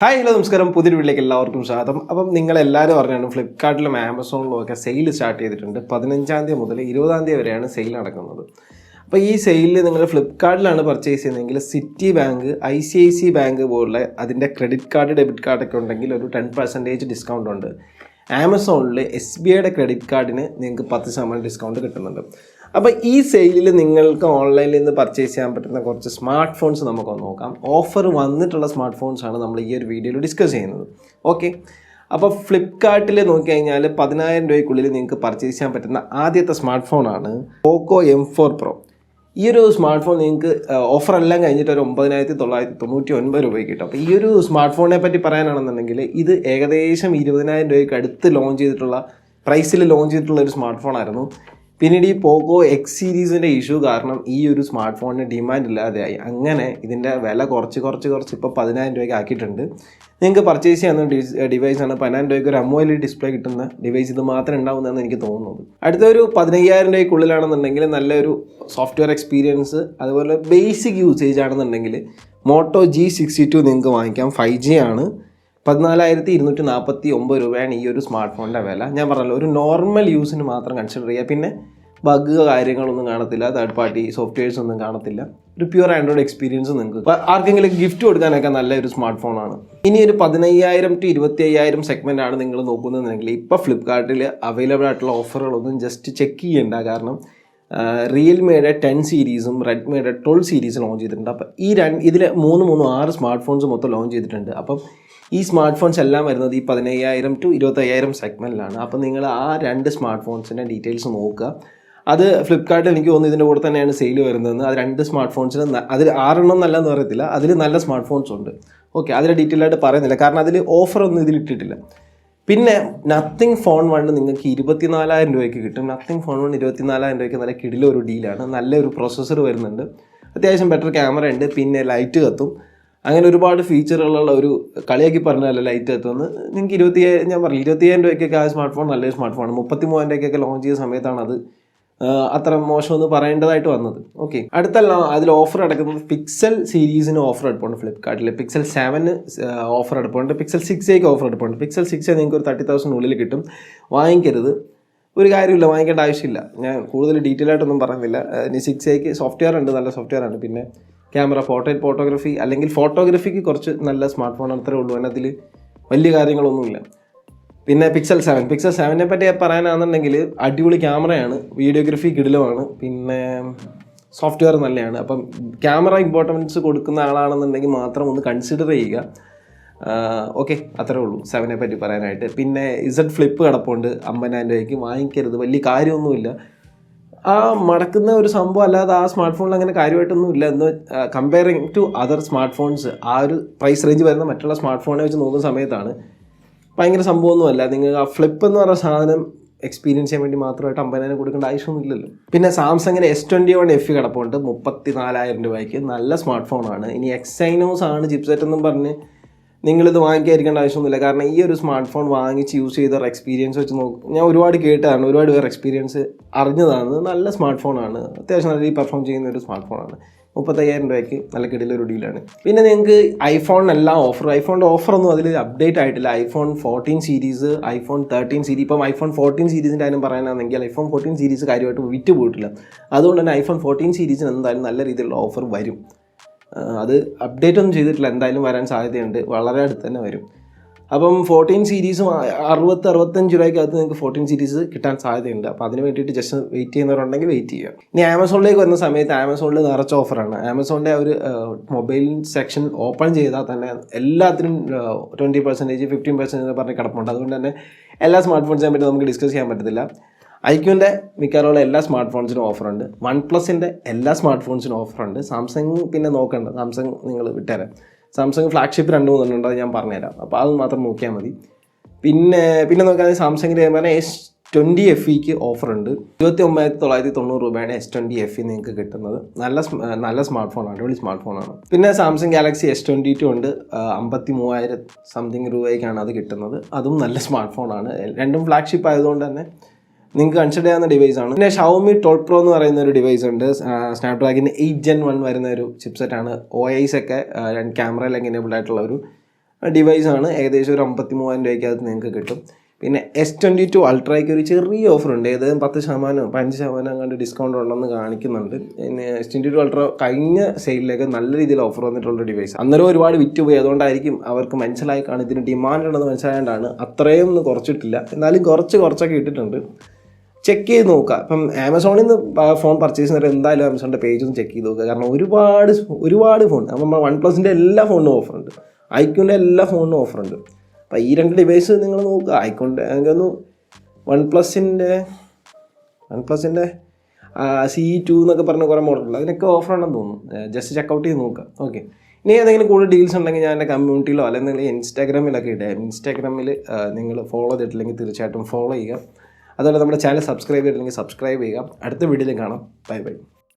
Hi hello നമസ്കാരം. പുതിയൊരു വീട്ടിലേക്ക് എല്ലാവർക്കും സ്വാഗതം. അപ്പം നിങ്ങളെല്ലാവരും പറഞ്ഞാണ് ഫ്ലിപ്കാർട്ടിലും ആമസോണിലും ഒക്കെ സെയിൽ സ്റ്റാർട്ട് ചെയ്തിട്ടുണ്ട്. 15-ാം തീയതി മുതൽ 20-ാം തീയതി വരെയാണ് സെയിൽ നടക്കുന്നത്. അപ്പോൾ ഈ സെയിലിൽ നിങ്ങൾ ഫ്ലിപ്കാർട്ടിലാണ് പർച്ചേസ് ചെയ്യുന്നതെങ്കിൽ സിറ്റി ബാങ്ക്, ICICI ബാങ്ക് പോലുള്ള അതിൻ്റെ ക്രെഡിറ്റ് കാർഡ്, ഡെബിറ്റ് കാർഡൊക്കെ ഉണ്ടെങ്കിൽ ഒരു 10% ഡിസ്കൗണ്ട് ഉണ്ട്. ആമസോണിൽ SBIയുടെ ക്രെഡിറ്റ് കാർഡിന് നിങ്ങൾക്ക് 10% ഡിസ്കൗണ്ട് കിട്ടുന്നുണ്ട്. അപ്പോൾ ഈ സെയിലിൽ നിങ്ങൾക്ക് ഓൺലൈനിൽ നിന്ന് പർച്ചേസ് ചെയ്യാൻ പറ്റുന്ന കുറച്ച് സ്മാർട്ട് ഫോൺസ് നമുക്കൊന്ന് നോക്കാം. ഓഫർ വന്നിട്ടുള്ള സ്മാർട്ട് ഫോൺസാണ് നമ്മൾ ഈ ഒരു വീഡിയോയിൽ ഡിസ്കസ് ചെയ്യുന്നത്. ഓക്കെ, അപ്പോൾ ഫ്ലിപ്കാർട്ടിൽ നോക്കിക്കഴിഞ്ഞാൽ 10,000 രൂപയ്ക്കുള്ളിൽ നിങ്ങൾക്ക് പർച്ചേസ് ചെയ്യാൻ പറ്റുന്ന ആദ്യത്തെ സ്മാർട്ട് ഫോണാണ് പോക്കോ M4 Pro. ഈ ഒരു സ്മാർട്ട് ഫോൺ നിങ്ങൾക്ക് ഓഫറെല്ലാം കഴിഞ്ഞിട്ട് ഒരു 9,999 രൂപയ്ക്ക് കിട്ടും. അപ്പോൾ ഈ ഒരു സ്മാർട്ട് ഫോണിനെ പറ്റി പറയാനാണെന്നുണ്ടെങ്കിൽ ഇത് ഏകദേശം 20,000 രൂപയ്ക്ക് അടുത്ത് ലോഞ്ച് ചെയ്തിട്ടുള്ള പ്രൈസിൽ ലോഞ്ച് ചെയ്തിട്ടുള്ള ഒരു സ്മാർട്ട് ഫോണായിരുന്നു. പിന്നീട് ഈ പോക്കോ X സീരീസിൻ്റെ ഇഷ്യൂ കാരണം ഈ ഒരു സ്മാർട്ട് ഫോണിന് ഡിമാൻഡ് ഇല്ലാതെയായി. അങ്ങനെ ഇതിൻ്റെ വില കുറച്ച് ഇപ്പോൾ 10,000 രൂപയ്ക്ക് ആക്കിയിട്ടുണ്ട്. നിങ്ങൾക്ക് പർച്ചേസ് ചെയ്യുന്ന ഡിവൈസാണ് 10,000 രൂപയ്ക്ക് ഒരു AMOLED ഡിസ്പ്ലേ കിട്ടുന്ന ഡിവൈസ് ഇത് മാത്രം ഉണ്ടാവുന്നതെന്ന് എനിക്ക് തോന്നുന്നത്. അടുത്തൊരു 15,000 രൂപയ്ക്കുള്ളിലാണെന്നുണ്ടെങ്കിൽ നല്ലൊരു സോഫ്റ്റ്വെയർ എക്സ്പീരിയൻസ്, അതുപോലെ ബേസിക് യൂസേജ് ആണെന്നുണ്ടെങ്കിൽ മോട്ടോ G62 നിങ്ങൾക്ക് വാങ്ങിക്കാം. 5G ആണ്. 14,249 രൂപയാണ് ഈ ഒരു സ്മാർട്ട് ഫോണിൻ്റെ വില. ഞാൻ പറഞ്ഞല്ലോ, ഒരു നോർമൽ യൂസിന് മാത്രം കൺസിഡർ ചെയ്യുക. പിന്നെ ബഗ് കാര്യങ്ങളൊന്നും കാണത്തില്ല, തേർഡ് പാർട്ടി സോഫ്റ്റ്വെയർസ് ഒന്നും കാണത്തില്ല. ഒരു പ്യുവർ ആൻഡ്രോയിഡ് എക്സ്പീരിയൻസ് നിങ്ങൾക്ക് ആർക്കെങ്കിലും ഗിഫ്റ്റ് കൊടുക്കാനൊക്കെ നല്ലൊരു സ്മാർട്ട് ഫോണാണ്. ഇനി ഒരു 15,000 to 25,000 സെഗ്മെൻ്റ് ആണ് നിങ്ങൾ നോക്കുന്നതെങ്കിൽ ഇപ്പോൾ ഫ്ലിപ്കാർട്ടിൽ അവൈലബിൾ ആയിട്ടുള്ള ഓഫറുകളൊന്നും ജസ്റ്റ് ചെക്ക് ചെയ്യേണ്ട. കാരണം റിയൽമിയുടെ 10 സീരീസും റെഡ്മിയുടെ 12 സീരീസ് ലോഞ്ച് ചെയ്തിട്ടുണ്ട്. അപ്പോൾ ഇതിൽ 6 സ്മാർട്ട് ഫോൺസ് മൊത്തം ലോഞ്ച് ചെയ്തിട്ടുണ്ട്. അപ്പം ഈ സ്മാർട്ട് ഫോൺസ് എല്ലാം വരുന്നത് ഈ 15,000 to 25,000 സെഗ്മെൻറ്റിലാണ്. അപ്പോൾ നിങ്ങൾ ആ 2 സ്മാർട്ട് ഫോൺസിൻ്റെ ഡീറ്റെയിൽസ് നോക്കുക. അത് ഫ്ലിപ്കാർട്ടിൽ എനിക്ക് തോന്നുന്നു ഇതിൻ്റെ കൂടെ തന്നെയാണ് സെയിൽ വരുന്നതെന്ന്. അത് 2 സ്മാർട്ട് ഫോൺസിന് അതിൽ 6 എണ്ണം നല്ലതെന്ന് പറയത്തില്ല, അതിൽ നല്ല സ്മാർട്ട് ഫോൺസ് ഉണ്ട്. ഓക്കെ, അതിൽ ഡീറ്റെയിൽ ആയിട്ട് പറയുന്നില്ല, കാരണം അതിൽ ഓഫറൊന്നും ഇതിലിട്ടിട്ടില്ല. പിന്നെ നത്തിങ് ഫോൺ 1 നിങ്ങൾക്ക് 24,000 രൂപയ്ക്ക് കിട്ടും. നത്തിങ് ഫോൺ 1 24,000 രൂപയ്ക്ക് നല്ല കിടിലൊരു ഡീലാണ്. നല്ലൊരു പ്രൊസസ്സർ വരുന്നുണ്ട്, അത്യാവശ്യം ബെറ്റർ ക്യാമറ ഉണ്ട്, പിന്നെ ലൈറ്റ് കത്തും. അങ്ങനെ ഒരുപാട് ഫീച്ചറുകളുള്ള ഒരു കളിയാക്കി പറഞ്ഞാലോ ലൈറ്റ് കത്തുമെന്ന്. നിങ്ങൾക്ക് 25,000 രൂപയ്ക്കൊക്കെ ആ സ്മാർട്ട് ഫോൺ നല്ലൊരു സ്മാർട്ട് ഫോൺ. 33,000 രൂപയ്ക്കൊക്കെ ലോഞ്ച് ചെയ്ത സമയത്താണ് അത് അത്ര മോശമെന്ന് പറയേണ്ടതായിട്ട് വന്നത്. ഓക്കെ, അടുത്തല്ല അതിൽ ഓഫർ എടുക്കുന്നത് പിക്സൽ സീരീസിന് ഓഫർ എടുപ്പുണ്ട് ഫ്ലിപ്കാർട്ടിൽ. പിക്സൽ 7 ഓഫർ എടുപ്പുണ്ട്, പിക്സൽ 6 ഓഫർ എടുപ്പുണ്ട്. പിക്സൽ 6 നിങ്ങൾക്ക് ഒരു 30,000 ഉള്ളിൽ കിട്ടും. വാങ്ങിക്കരുത്, ഒരു കാര്യമില്ല, വാങ്ങിക്കേണ്ട ആവശ്യമില്ല. ഞാൻ കൂടുതൽ ഡീറ്റെയിൽ ആയിട്ടൊന്നും പറയുന്നില്ല. ഇനി 6 സോഫ്റ്റ്വെയർ ഉണ്ട്, നല്ല സോഫ്റ്റ്വെയർ ആണ്. പിന്നെ ക്യാമറ, ഫോട്ടോഗ്രാഫി അല്ലെങ്കിൽ ഫോട്ടോഗ്രാഫിക്ക് കുറച്ച് നല്ല സ്മാർട്ട് ഫോൺ അത്രേ ഉള്ളൂ, അതിൽ വലിയ കാര്യങ്ങളൊന്നുമില്ല. പിന്നെ പിക്സൽ 7 പറ്റി പറയാനാണെന്നുണ്ടെങ്കിൽ അടിപൊളി ക്യാമറയാണ്, വീഡിയോഗ്രാഫി കിടിലമാണ്, പിന്നെ സോഫ്റ്റ്വെയർ നല്ലതാണ്. അപ്പം ക്യാമറ ഇമ്പോർട്ടൻസ് കൊടുക്കുന്ന ആളാണെന്നുണ്ടെങ്കിൽ മാത്രം ഒന്ന് കൺസിഡർ ചെയ്യുക. ഓക്കെ, അത്രേ ഉള്ളൂ 7 പറ്റി പറയാനായിട്ട്. പിന്നെ Z ഫ്ലിപ്പ് കിടപ്പുണ്ട് 50,000 രൂപയ്ക്ക്. വാങ്ങിക്കരുത്, വലിയ കാര്യമൊന്നുമില്ല. ആ മടക്കുന്ന ഒരു സംഭവം അല്ലാതെ ആ സ്മാർട്ട് ഫോണിൽ അങ്ങനെ കാര്യമായിട്ടൊന്നും ഇല്ല. എന്ന് comparing to other smart phones, ആ ഒരു പ്രൈസ് റേഞ്ച് വരുന്ന മറ്റുള്ള സ്മാർട്ട് ഫോണെ വെച്ച് നോക്കുന്ന സമയത്താണ് ഭയങ്കര സംഭവമൊന്നുമല്ല. നിങ്ങൾ ആ ഫ്ലിപ്പ് എന്ന് പറയുന്ന സാധനം എക്സ്പീരിയൻസ് ചെയ്യാൻ വേണ്ടി മാത്രമായിട്ട് 50,000 കൊടുക്കേണ്ട ആവശ്യമൊന്നുമില്ലല്ലോ. പിന്നെ സാംസങ്ങിന് S21 FE കിടപ്പുണ്ട് 34,000 രൂപയ്ക്ക്. നല്ല സ്മാർട്ട് ഫോണാണ്. ഇനി Exynos ആണ് ചിപ്സെറ്റ് എന്നും പറഞ്ഞ് നിങ്ങളിത് വാങ്ങിക്കാതിരിക്കേണ്ട ആവശ്യമൊന്നുമില്ല. കാരണം ഈ ഒരു സ്മാർട്ട് ഫോൺ വാങ്ങിച്ച് യൂസ് ചെയ്ത എക്സ്പീരിയൻസ് വെച്ച് നോക്കും, ഞാൻ ഒരുപാട് കേട്ടതാണ്, ഒരുപാട് പേർ എക്സ്പീരിയൻസ് അറിഞ്ഞതാണ്. നല്ല സ്മാർട്ട് ഫോണാണ്, അത്യാവശ്യം നല്ല രീതിയിൽ പെർഫോം ചെയ്യുന്ന ഒരു സ്മാർട്ട് ഫോണാണ്. 35,000 രൂപയ്ക്ക് നല്ല കിടിലൊരു ഡീലാണ്. പിന്നെ നിങ്ങൾക്ക് ഐഫോണിനെല്ലാം ഐഫോണിൻ്റെ ഓഫറൊന്നും അതിൽ അപ്ഡേറ്റ് ആയിട്ടില്ല. iPhone 14 series, iPhone 13 series. ഇപ്പം iPhone 14 സീരീസിൻ്റെ കാര്യം പറയാനാണെങ്കിൽ iPhone 14 സീരീസ് കാര്യമായിട്ട് വിറ്റ് പോയിട്ടില്ല. അതുകൊണ്ട് തന്നെ iPhone 14 സീരീസിന് എന്തായാലും നല്ല രീതിയിലുള്ള ഓഫർ വരും. അത് അപ്ഡേറ്റ് ഒന്നും ചെയ്തിട്ടില്ല, എന്തായാലും വരാൻ സാധ്യതയുണ്ട്, വളരെ അടുത്ത് തന്നെ വരും. അപ്പം 14 സീരീസും 60-65 രൂപയ്ക്കകത്ത് നിങ്ങൾക്ക് 14 സീരീസ് കിട്ടാൻ സാധ്യതയുണ്ട്. അപ്പോൾ അതിന് വേണ്ടിയിട്ട് ജസ്റ്റ് വെയിറ്റ് ചെയ്യുന്നവരുണ്ടെങ്കിൽ വെയിറ്റ് ചെയ്യുക. ഇനി ആമസോണിലേക്ക് വരുന്ന സമയത്ത് ആമസോണിൽ നിറച്ച ഓഫറാണ്. ആമസോണിൻ്റെ ഒരു മൊബൈൽ സെക്ഷൻ ഓപ്പൺ ചെയ്താൽ തന്നെ എല്ലാത്തിനും 20%, 15% പറഞ്ഞ് കിടപ്പുണ്ട്. അതുകൊണ്ട് തന്നെ എല്ലാ സ്മാർട്ട് ഫോൺസിനെ പറ്റി നമുക്ക് ഡിസ്കസ് ചെയ്യാൻ പറ്റത്തില്ല. ഐക്യൂൻ്റെ മിക്കവാറുള്ള എല്ലാ സ്മാർട്ട് ഫോൺസിനും ഓഫറുണ്ട്. OnePlusൻ്റെ എല്ലാ സ്മാർട്ട് ഫോൺസിനും ഓഫറുണ്ട്. സാംസങ് പിന്നെ നോക്കണ്ട, സാംസങ് നിങ്ങൾ വിട്ടുതരാം. സാംസങ് ഫ്ലാഗ്ഷിപ്പ് 2-3 ഉണ്ട്, അത് ഞാൻ പറഞ്ഞുതരാം. അപ്പോൾ അത് മാത്രം നോക്കിയാൽ മതി. പിന്നെ നോക്കുകയാണെങ്കിൽ സാംസങ്ങിൻ്റെ S20 FEക്ക് ഓഫറുണ്ട്. 29,990 രൂപയാണ് S20 FE നിങ്ങൾക്ക് കിട്ടുന്നത്. നല്ല സ്മാർട്ട് ഫോണാണ്, അടിപൊളി സ്മാർട്ട് ഫോണാണ്. പിന്നെ സാംസങ് ഗാലക്സി S22 ഉണ്ട്, 53,000 സംതിങ് രൂപയ്ക്കാണ് അത് കിട്ടുന്നത്. അതും നല്ല സ്മാർട്ട് ഫോണാണ്. രണ്ടും ഫ്ലാഗ്ഷിപ്പ് ആയതുകൊണ്ട് തന്നെ നിങ്ങൾക്ക് കൺസിഡർ ചെയ്യാവുന്ന ഡിവൈസാണ്. പിന്നെ Xiaomi 12 Pro എന്ന് പറയുന്ന ഒരു ഡിവൈസ് ഉണ്ട്. സ്നാപ്ഡ്രാഗൺ 8 Gen 1 വരുന്ന ഒരു ചിപ്സെറ്റാണ്. OIS ഒക്കെ ക്യാമറയിലൊക്കെ എനേബിൾഡ് ആയിട്ടുള്ള ഒരു ഡിവൈസാണ്. ഏകദേശം ഒരു 53,000 രൂപയ്ക്കകത്ത് നിങ്ങൾക്ക് കിട്ടും. പിന്നെ S22 അൾട്രയ്ക്ക് ഒരു ചെറിയ ഓഫറുണ്ട്, ഏതായാലും 10% 15% കണ്ട് ഡിസ്കൗണ്ട് ഉണ്ടെന്ന് കാണിക്കുന്നുണ്ട്. പിന്നെ S22 അൾട്ര കഴിഞ്ഞ സെയിലിലേക്ക് നല്ല രീതിയിൽ ഓഫർ വന്നിട്ടുള്ള ഡിവൈസ്. അന്നേരം ഒരുപാട് വിറ്റുപോയി, അതുകൊണ്ടായിരിക്കും അവർക്ക് മനസ്സിലായി കാണും ഇതിന് ഡിമാൻഡ് ഉണ്ടെന്ന് മനസ്സിലായതുകൊണ്ടാണ് അത്രയും ഒന്നും കുറച്ചിട്ടില്ല. എന്നാലും കുറച്ചൊക്കെ ഇട്ടിട്ടുണ്ട്. ചെക്ക് ചെയ്ത് നോക്കുക. ഇപ്പം ആമസോണിൽ നിന്ന് ഫോൺ പർച്ചേസ് ചെയ്യുന്നവർ എന്തായാലും ആമസോണിൻ്റെ പേജ് ഒന്ന് ചെക്ക് ചെയ്ത് നോക്കുക. കാരണം ഒരുപാട് ഫോൺ, അപ്പം OnePlusൻ്റെ എല്ലാ ഫോണിനും ഓഫറുണ്ട്, ഐക്യൂൻ്റെ എല്ലാ ഫോണിനും ഓഫറുണ്ട്. അപ്പോൾ ഈ 2 ഡിവൈസ് നിങ്ങൾ നോക്കുക. ഐക്യൂൻ്റെ എനിക്കൊന്ന് വൺപ്ലസിൻ്റെ C2 എന്നൊക്കെ പറഞ്ഞ കുറേ മോഡലുണ്ട്, അതിനൊക്കെ ഓഫറുണ്ടെന്ന് തോന്നുന്നു. ജസ്റ്റ് ചെക്കൗട്ട് ചെയ്ത് നോക്കുക. ഓക്കെ, ഇനി ഏതെങ്കിലും കൂടുതൽ ഡീൽസ് ഉണ്ടെങ്കിൽ ഞാൻ എൻ്റെ കമ്മ്യൂണിറ്റിയിലോ അല്ലെങ്കിൽ ഇൻസ്റ്റാഗ്രാമിലൊക്കെ ഇടാം. ഇൻസ്റ്റാഗ്രാമിൽ നിങ്ങൾ ഫോളോ ചെയ്തിട്ടില്ലെങ്കിൽ തീർച്ചയായിട്ടും ഫോളോ ചെയ്യുക. അതുപോലെ നമ്മുടെ ചാനൽ സബ്സ്ക്രൈബ് ചെയ്തില്ലെങ്കിൽ സബ്സ്ക്രൈബ് ചെയ്യുക. അടുത്ത വീഡിയോയിൽ കാണാം. ബൈ.